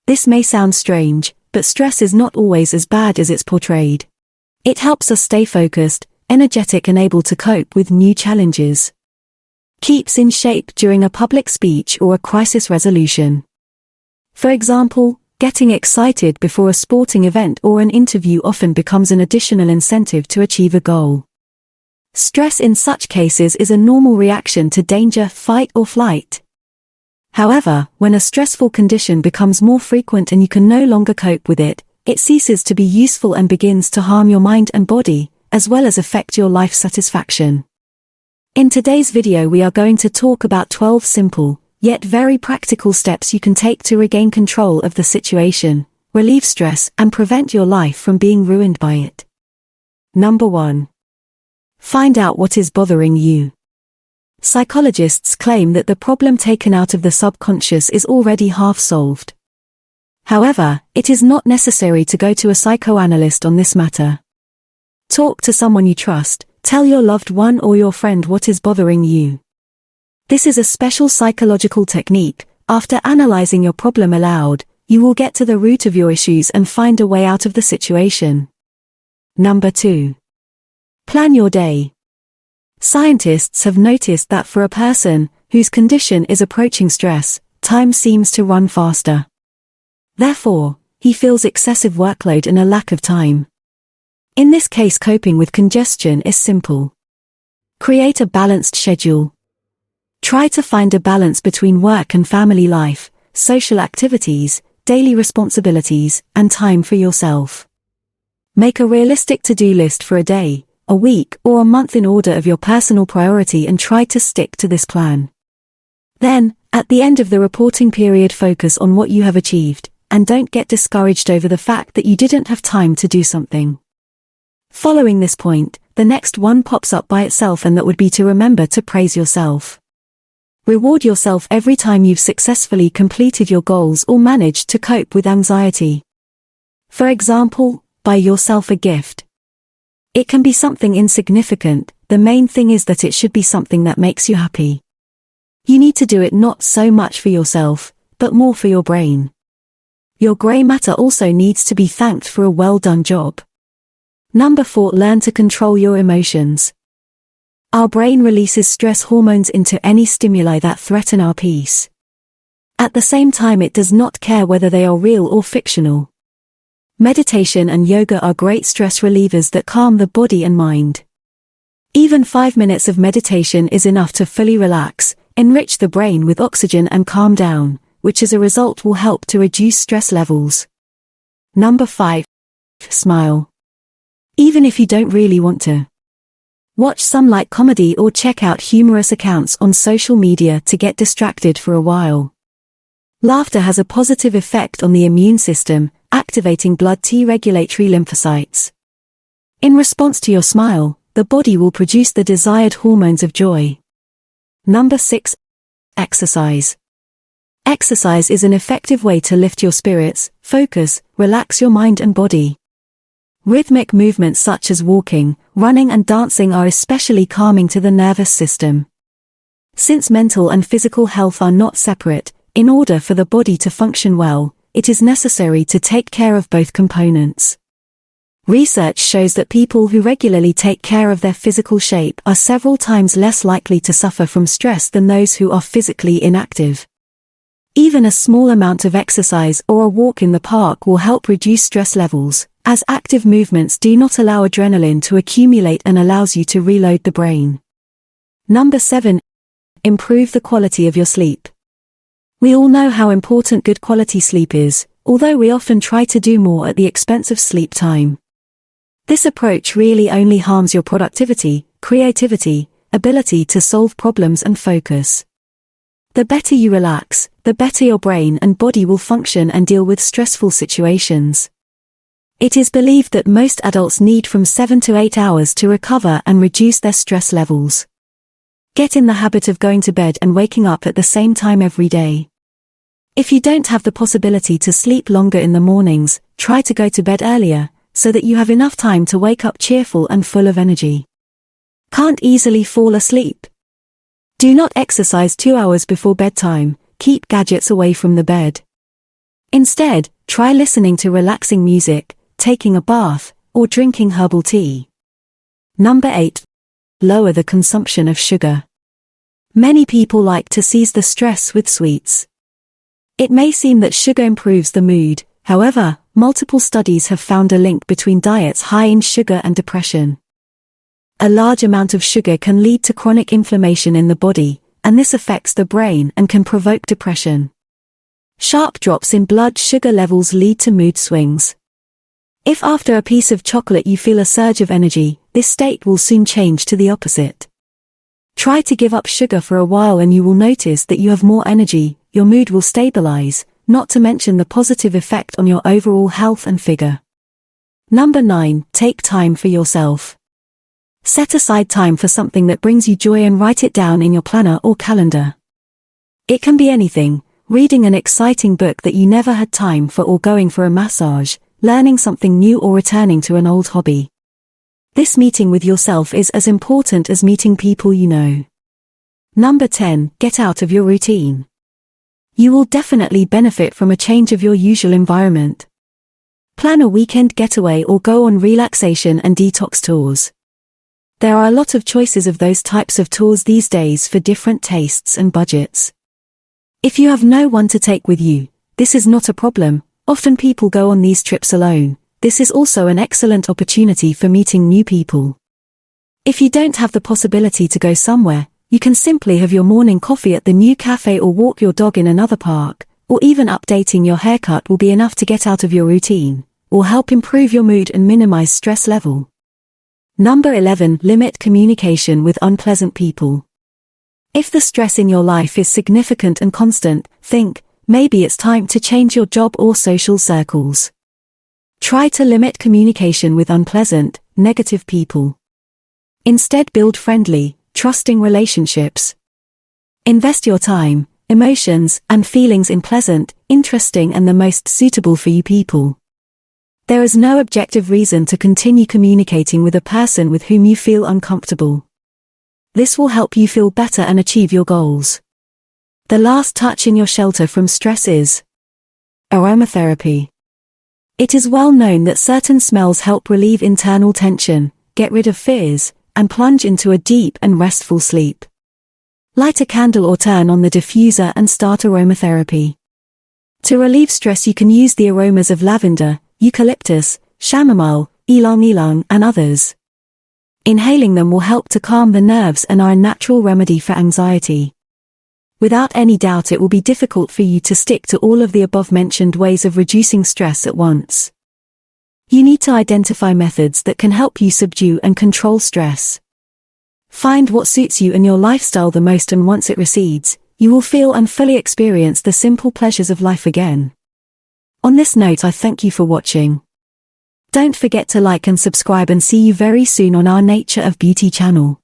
This may sound strange, but stress is not always as bad as it's portrayed. It helps us stay focused, energetic and able to cope with new challenges. Keeps in shape during a public speech or a crisis resolution. For example, getting excited before a sporting event or an interview often becomes an additional incentive to achieve a goal. Stress in such cases is a normal reaction to danger, fight or flight. However, when a stressful condition becomes more frequent and you can no longer cope with it, it ceases to be useful and begins to harm your mind and body, as well as affect your life satisfaction. In today's video we are going to talk about 12 simple, yet very practical steps you can take to regain control of the situation, relieve stress and prevent your life from being ruined by it. Number 1. Find out what is bothering you. Psychologists claim that the problem taken out of the subconscious is already half solved. However, it is not necessary to go to a psychoanalyst on this matter. Talk to someone you trust, tell your loved one or your friend what is bothering you. This is a special psychological technique. After analyzing your problem aloud, you will get to the root of your issues and find a way out of the situation. Number 2. Plan your day. Scientists have noticed that for a person whose condition is approaching stress, time seems to run faster. Therefore, he feels excessive workload and a lack of time. In this case, coping with congestion is simple. Create a balanced schedule. Try to find a balance between work and family life, social activities, daily responsibilities, and time for yourself. Make a realistic to-do list for a day, a week, or a month in order of your personal priority and try to stick to this plan. Then, at the end of the reporting period, focus on what you have achieved, and don't get discouraged over the fact that you didn't have time to do something. Following this point, the next one pops up by itself, and that would be to remember to praise yourself. Reward yourself every time you've successfully completed your goals or managed to cope with anxiety. For example, buy yourself a gift. It can be something insignificant, the main thing is that it should be something that makes you happy. You need to do it not so much for yourself, but more for your brain. Your grey matter also needs to be thanked for a well-done job. Number 4. Learn to control your emotions. Our brain releases stress hormones into any stimuli that threaten our peace. At the same time, it does not care whether they are real or fictional. Meditation and yoga are great stress relievers that calm the body and mind. Even 5 minutes of meditation is enough to fully relax, enrich the brain with oxygen and calm down, which as a result will help to reduce stress levels. Number 5. Smile. Even if you don't really want to. Watch some light comedy or check out humorous accounts on social media to get distracted for a while. Laughter has a positive effect on the immune system, activating blood T-regulatory lymphocytes. In response to your smile, the body will produce the desired hormones of joy. Number 6. Exercise. Exercise is an effective way to lift your spirits, focus, relax your mind and body. Rhythmic movements such as walking, running and dancing are especially calming to the nervous system. Since mental and physical health are not separate, in order for the body to function well, it is necessary to take care of both components. Research shows that people who regularly take care of their physical shape are several times less likely to suffer from stress than those who are physically inactive. Even a small amount of exercise or a walk in the park will help reduce stress levels, as active movements do not allow adrenaline to accumulate and allows you to reload the brain. Number 7. Improve the quality of your sleep. We all know how important good quality sleep is, although we often try to do more at the expense of sleep time. This approach really only harms your productivity, creativity, ability to solve problems and focus. The better you relax, the better your brain and body will function and deal with stressful situations. It is believed that most adults need from 7 to 8 hours to recover and reduce their stress levels. Get in the habit of going to bed and waking up at the same time every day. If you don't have the possibility to sleep longer in the mornings, try to go to bed earlier, so that you have enough time to wake up cheerful and full of energy. Can't easily fall asleep? Do not exercise 2 hours before bedtime, keep gadgets away from the bed. Instead, try listening to relaxing music, taking a bath, or drinking herbal tea. Number 8. Lower the consumption of sugar. Many people like to ease the stress with sweets. It may seem that sugar improves the mood, however, multiple studies have found a link between diets high in sugar and depression. A large amount of sugar can lead to chronic inflammation in the body, and this affects the brain and can provoke depression. Sharp drops in blood sugar levels lead to mood swings. If after a piece of chocolate you feel a surge of energy, this state will soon change to the opposite. Try to give up sugar for a while and you will notice that you have more energy, your mood will stabilize, not to mention the positive effect on your overall health and figure. Number 9. Take time for yourself. Set aside time for something that brings you joy and write it down in your planner or calendar. It can be anything, reading an exciting book that you never had time for or going for a massage, learning something new or returning to an old hobby. This meeting with yourself is as important as meeting people you know. Number 10. Get out of your routine. You will definitely benefit from a change of your usual environment. Plan a weekend getaway or go on relaxation and detox tours. There are a lot of choices of those types of tours these days for different tastes and budgets. If you have no one to take with you, this is not a problem. Often people go on these trips alone. This is also an excellent opportunity for meeting new people. If you don't have the possibility to go somewhere, you can simply have your morning coffee at the new cafe or walk your dog in another park, or even updating your haircut will be enough to get out of your routine, or help improve your mood and minimize stress level. Number 11. Limit communication with unpleasant people. If the stress in your life is significant and constant, think, maybe it's time to change your job or social circles. Try to limit communication with unpleasant, negative people. Instead, build friendly, trusting relationships. Invest your time, emotions, and feelings in pleasant, interesting and the most suitable for you people. There is no objective reason to continue communicating with a person with whom you feel uncomfortable. This will help you feel better and achieve your goals. The last touch in your shelter from stress is aromatherapy. It is well known that certain smells help relieve internal tension, get rid of fears, and plunge into a deep and restful sleep. Light a candle or turn on the diffuser and start aromatherapy. To relieve stress you can use the aromas of lavender, eucalyptus, chamomile, ylang ylang and others. Inhaling them will help to calm the nerves and are a natural remedy for anxiety. Without any doubt it will be difficult for you to stick to all of the above-mentioned ways of reducing stress at once. You need to identify methods that can help you subdue and control stress. Find what suits you and your lifestyle the most, and once it recedes, you will feel and fully experience the simple pleasures of life again. On this note, I thank you for watching. Don't forget to like and subscribe, and see you very soon on our Nature of Beauty channel.